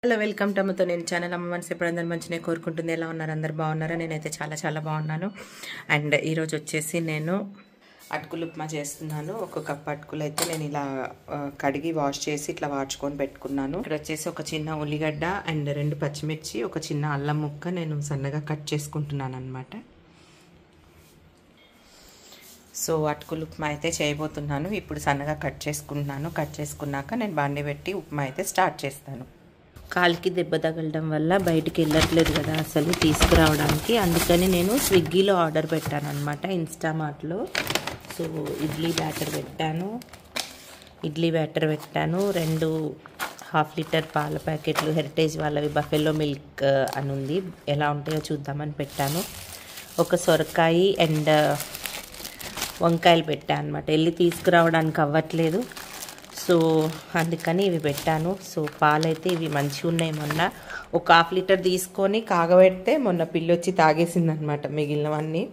Hello welcome to అమ్మతో నేను channel. అమ్మ మనసు ఎప్పుడు అందరు మంచిగా కోరుకుంటుంది. ఎలా ఉన్నారు? అందరు బాగున్నారా? నేనైతే చాలా బాగున్నాను. అండ్ ఈరోజు వచ్చేసి నేను అటుకులు ఉప్మా చేస్తున్నాను. ఒక కప్ అటుకులు అయితే నేను ఇలా కడిగి వాష్ చేసి ఇట్లా వాడ్చుకొని పెట్టుకున్నాను. ఇక్కడ వచ్చేసి ఒక చిన్న ఉల్లిగడ్డ అండ్ 2 పచ్చిమిర్చి, ఒక చిన్న అల్లం ముక్క నేను సన్నగా కట్ చేసుకుంటున్నాను అనమాట. సో అటుకులు ఉప్మా అయితే చేయబోతున్నాను. ఇప్పుడు సన్నగా కట్ చేసుకుంటున్నాను. కట్ చేసుకున్నాక నేను బాండి పెట్టి ఉప్మా అయితే స్టార్ట్ చేస్తాను. కాలికి దెబ్బ తగలడం వల్ల బయటికి వెళ్ళట్లేదు కదా అసలు తీసుకురావడానికి. అందుకని నేను స్విగ్గీలో ఆర్డర్ పెట్టాను అనమాట, ఇన్స్టామార్ట్లో. సో ఇడ్లీ బ్యాటర్ పెట్టాను, 2 1/2 లీటర్ పాల ప్యాకెట్లు, హెరిటేజ్ వాళ్ళవి, బఫెలో మిల్క్ అని ఉంది, ఎలా ఉంటాయో చూద్దామని పెట్టాను. ఒక సొరకాయ అండ్ వంకాయలు పెట్టాను అనమాట. వెళ్ళి తీసుకురావడానికి అవ్వట్లేదు, సో అందుకని ఇవి పెట్టాను. సో పాలైతే ఇవి మంచిగా ఉన్నాయి. మొన్న ఒక 1/2 లీటర్ తీసుకొని కాగబెడితే మొన్న పిల్లి వచ్చి తాగేసిందనమాట మిగిలినవన్నీ.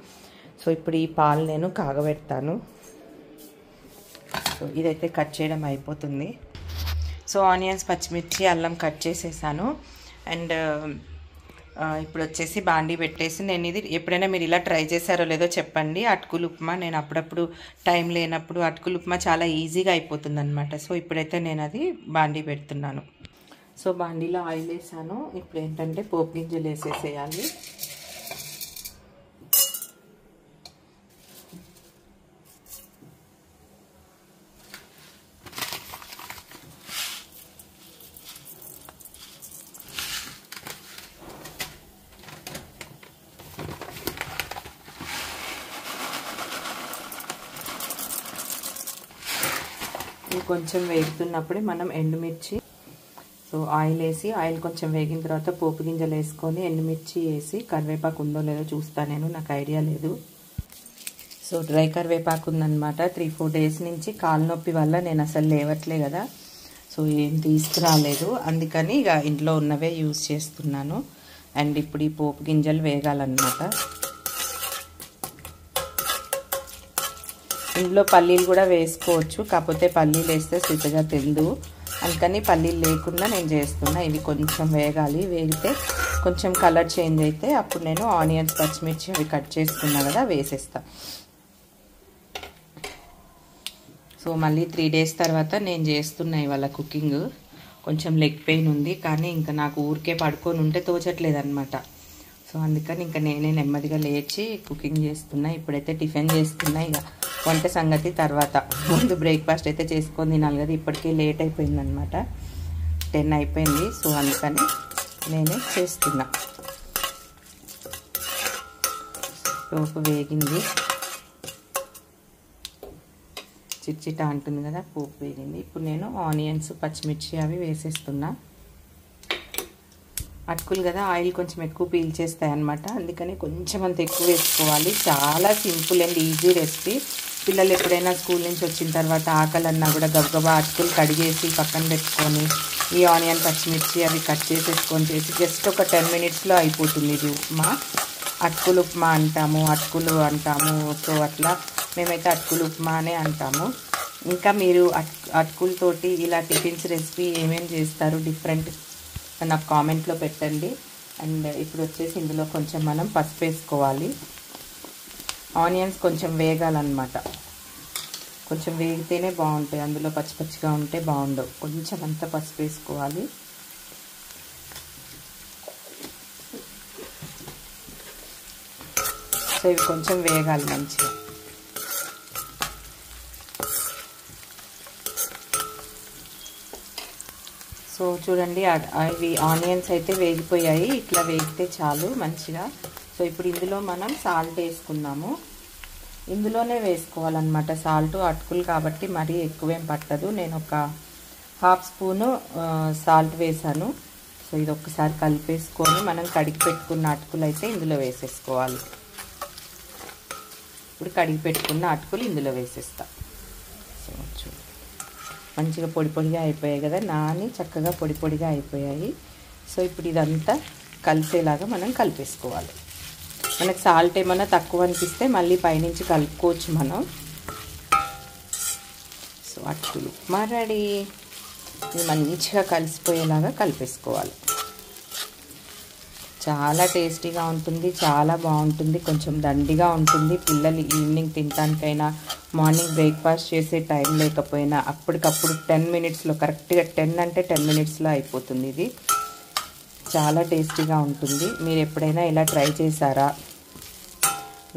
సో ఇప్పుడు ఈ పాలు నేను కాగబెడతాను. సో ఇదైతే కట్ చేయడం అయిపోతుంది. సో ఆనియన్స్, పచ్చిమిర్చి, అల్లం కట్ చేసేసాను. అండ్ ఇప్పుడు వచ్చేసి బాండీ పెట్టేసి నేను ఇది ఎప్పుడైనా మీరు ఇలా ట్రై చేశారో లేదో చెప్పండి. అటుకులు ఉప్మా నేను అప్పుడప్పుడు టైం లేనప్పుడు అటుకులు ఉప్మా చాలా ఈజీగా అయిపోతుంది అనమాట. సో ఇప్పుడైతే నేను అది బాండీ పెడుతున్నాను. సో బాండీలో ఆయిల్ వేసాను. ఇప్పుడు ఏంటంటే పోపు గింజలు వేసేసేయాలి. కొంచెం వేగుతున్నప్పుడే మనం ఎండుమిర్చి, సో ఆయిల్ వేసి, ఆయిల్ కొంచెం వేగిన తర్వాత పోపు గింజలు వేసుకొని ఎండుమిర్చి వేసి, కరివేపాకు ఉందో లేదో చూస్తాను నేను, నాకు ఐడియా లేదు. సో డ్రై కరివేపాకు ఉందన్నమాట. 3-4 డేస్ నుంచి కాలు నొప్పి వల్ల నేను అసలు లేవట్లే కదా, సో ఏం తీసుకురాలేదు, అందుకని ఇక ఇంట్లో ఉన్నవే యూజ్ చేస్తున్నాను. అండ్ ఇప్పుడు ఈ పోపు గింజలు వేగాలన్నమాట. ఇందులో పల్లీలు కూడా వేసుకోవచ్చు, కాకపోతే పల్లీలు వేస్తే స్వీట్గా తిందు, అందుకని పల్లీలు లేకుండా నేను చేస్తున్నా. ఇవి కొంచెం వేగాలి, వేగితే కొంచెం కలర్ చేంజ్ అయితే అప్పుడు నేను ఆనియన్స్, పచ్చిమిర్చి అవి కట్ చేసుకున్నా కదా వేసేస్తా. సో మళ్ళీ 3 డేస్ తర్వాత నేను చేస్తున్నా ఇవాళ కుకింగ్. కొంచెం లెగ్ పెయిన్ ఉంది, కానీ ఇంకా నాకు ఊరికే పడుకొని ఉంటే తోచట్లేదు అనమాట. సో అందుకని ఇంకా నేనే నెమ్మదిగా లేచి కుకింగ్ చేస్తున్నా. ఇప్పుడైతే టిఫిన్ చేస్తున్నా. ఇక వంట సంగతి తర్వాత, ముందు బ్రేక్ఫాస్ట్ అయితే చేసుకొని తినాలి కదా. ఇప్పటికే లేట్ అయిపోయింది అనమాట, 10 అయిపోయింది. సో అందుకని నేనే చేస్తున్నా. పోపు వేగింది, చిట్చిట అంటుంది కదా, పోపు వేగింది. ఇప్పుడు నేను ఆనియన్స్, పచ్చిమిర్చి అవి వేసేస్తున్నా. అటుకులు కదా ఆయిల్ కొంచెం ఎక్కువ పీల్చేస్తాయి అనమాట, అందుకని కొంచెం అంత ఎక్కువ వేసుకోవాలి. చాలా సింపుల్ అండ్ ఈజీ రెసిపీ. పిల్లలు ఎప్పుడైనా స్కూల్ నుంచి వచ్చిన తర్వాత ఆకలన్నా కూడా గబగబా అటుకులు కడిగేసి పక్కన పెట్టుకొని ఈ ఆనియన్, పచ్చిమిర్చి అవి కట్ చేసేసుకొని చేసి జస్ట్ ఒక 10 మినిట్స్లో అయిపోతుంది ఇది ఉప్మా. అటుకులు ఉప్మా అంటాము, అటుకులు అంటాము. సో అట్లా మేమైతే అటుకులు ఉప్మా అనే అంటాము. ఇంకా మీరు అటుకులతోటి ఇలా టిఫిన్స్ రెసిపీ ఏమేమి చేస్తారు డిఫరెంట్ నాకు కామెంట్లో పెట్టండి. అండ్ ఇప్పుడు వచ్చేసి ఇందులో కొంచెం మనం పసుపు వేసుకోవాలి. ఆనియన్స్ కొంచెం వేగాలన్నమాట, కొంచెం వేగితేనే బాగుంటాయి, అందులో పచ్చి పచ్చిగా ఉంటే బాగుండవు. కొంచెం అంతా పసుపు వేసుకోవాలి. సో ఇవి కొంచెం వేగాలి మంచిగా. సో చూడండి, ఇవి ఆనియన్స్ అయితే వేగిపోయాయి. ఇట్లా వేగితే చాలు మంచిగా. సో ఇప్పుడు ఇందులో మనం సాల్ట్ వేసుకున్నాము. ఇందులోనే వేసుకోవాలన్నమాట సాల్ట్, అటుకులు కాబట్టి మరీ ఎక్కువేం పట్టదు. నేను ఒక 1/2 స్పూను సాల్ట్ వేసాను. సో ఇది ఒక్కసారి కలిపేసుకొని మనం కడిగి పెట్టుకున్న అటుకులు అయితే ఇందులో వేసేసుకోవాలి. ఇప్పుడు కడిగి పెట్టుకున్న అటుకులు ఇందులో వేసేస్తా. సో చూడండి, మంచిగా పొడి పొడిగా అయిపోయాయి కదా, నాని చక్కగా పొడి పొడిగా అయిపోయాయి. సో ఇప్పుడు ఇదంతా కలిసేలాగా మనం కలిపేసుకోవాలి. మనకు సాల్ట్ ఏమైనా తక్కువ అనిపిస్తే మళ్ళీ పైనుంచి కలుపుకోవచ్చు మనం. సో అటుకులు ఉప్మా రెడీ. ఇది మంచిగా కలిసిపోయేలాగా కలిపేసుకోవాలి. చాలా టేస్టీగా ఉంటుంది, చాలా బాగుంటుంది, కొంచెం దండిగా ఉంటుంది. పిల్లలు ఈవినింగ్ తినడానికైనా, మార్నింగ్ బ్రేక్ఫాస్ట్ చేసే టైం లేకపోయినా అప్పటికప్పుడు 10 మినిట్స్లో, కరెక్ట్గా 10 అంటే 10 మినిట్స్లో అయిపోతుంది. ఇది చాలా టేస్టీగా ఉంటుంది. మీరు ఎప్పుడైనా ఇలా ట్రై చేశారా?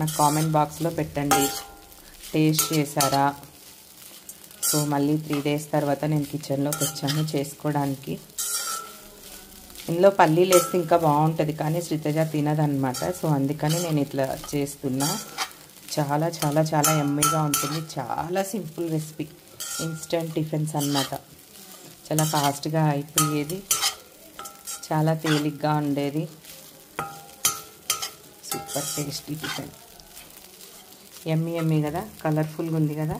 నాకు కామెంట్ బాక్స్లో పెట్టండి. టేస్ట్ చేశారా? సో మళ్ళీ 3 డేస్ తర్వాత నేను కిచెన్లోకి వచ్చాను చేసుకోవడానికి. ఇందులో పల్లీలు వేస్తే ఇంకా బాగుంటుంది, కానీ శ్రీతజ తినదనమాట. సో అందుకని నేను ఇట్లా చేస్తున్నా. చాలా చాలా చాలా యమ్మీగా ఉంటుంది. చాలా సింపుల్ రెసిపీ, ఇన్స్టెంట్ టిఫిన్స్ అన్నమాట. చాలా ఫాస్ట్గా అయిపోయేది, చాలా తేలిగ్గా ఉండేది. Super tasty tiffin. యమ్మీ కదా, కలర్ఫుల్గా ఉంది కదా.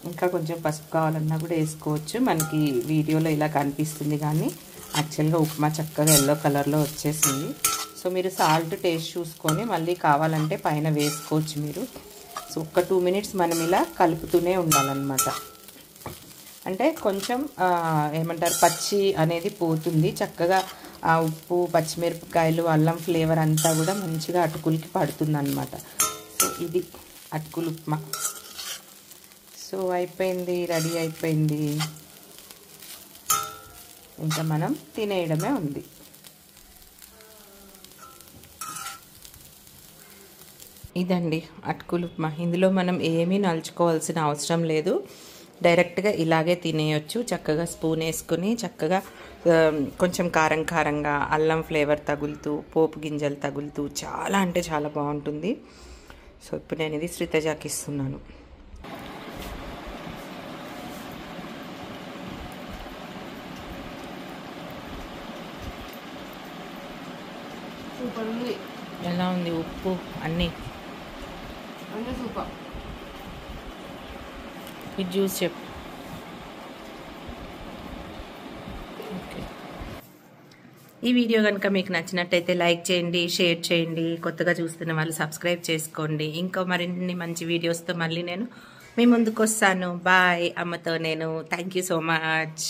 ఇంకా కొంచెం పసుపు కావాలన్నా కూడా వేసుకోవచ్చు. మనకి వీడియోలో ఇలా కనిపిస్తుంది, కానీ యాక్చువల్గా ఉప్మా చక్కగా ఎల్లో కలర్లో వచ్చేసింది. సో మీరు సాల్ట్ టేస్ట్ చూసుకొని మళ్ళీ కావాలంటే పైన వేసుకోవచ్చు మీరు. సో ఒక 2 మినిట్స్ మనం ఇలా కలుపుతూనే ఉండాలన్నమాట. అంటే కొంచెం ఏమంటారు, పచ్చి అనేది పోతుంది చక్కగా. ఆ ఉప్పు, పచ్చిమిరపకాయలు, అల్లం ఫ్లేవర్ అంతా కూడా మంచిగా అటుకులకి పడుతుంది అన్నమాట. సో ఇది అటుకులు ఉప్మా. సో అయిపోయింది, రెడీ అయిపోయింది. ఇంకా మనం తినేయడమే ఉంది. ఇదండి అటుకులు ఉప్మా. ఇందులో మనం ఏమీ నలుచుకోవాల్సిన అవసరం లేదు, డైరెక్ట్గా ఇలాగే తినేయొచ్చు. చక్కగా స్పూన్ వేసుకుని చక్కగా కొంచెం కారం కారంగా అల్లం ఫ్లేవర్ తగులుతూ, పోపు గింజలు తగులుతూ చాలా అంటే చాలా బాగుంటుంది. సో ఇప్పుడు నేను ఇది శ్రీతజాకి ఇస్తున్నాను. సూపర్ ఉంది. ఎలా ఉంది ఉప్పు అన్నీ? అంటే సూపర్. ఇది జ్యూస్ చెప్పు. ఓకే, ఈ వీడియో కనుక మీకు నచ్చినట్టయితే లైక్ చేయండి, షేర్ చేయండి. కొత్తగా చూస్తున్న వాళ్ళు సబ్స్క్రైబ్ చేసుకోండి. ఇంకా మరిన్ని మంచి వీడియోస్తో మళ్ళీ నేను మీ ముందుకు వస్తాను. బాయ్. అమ్మతో నేను. Thank you so much.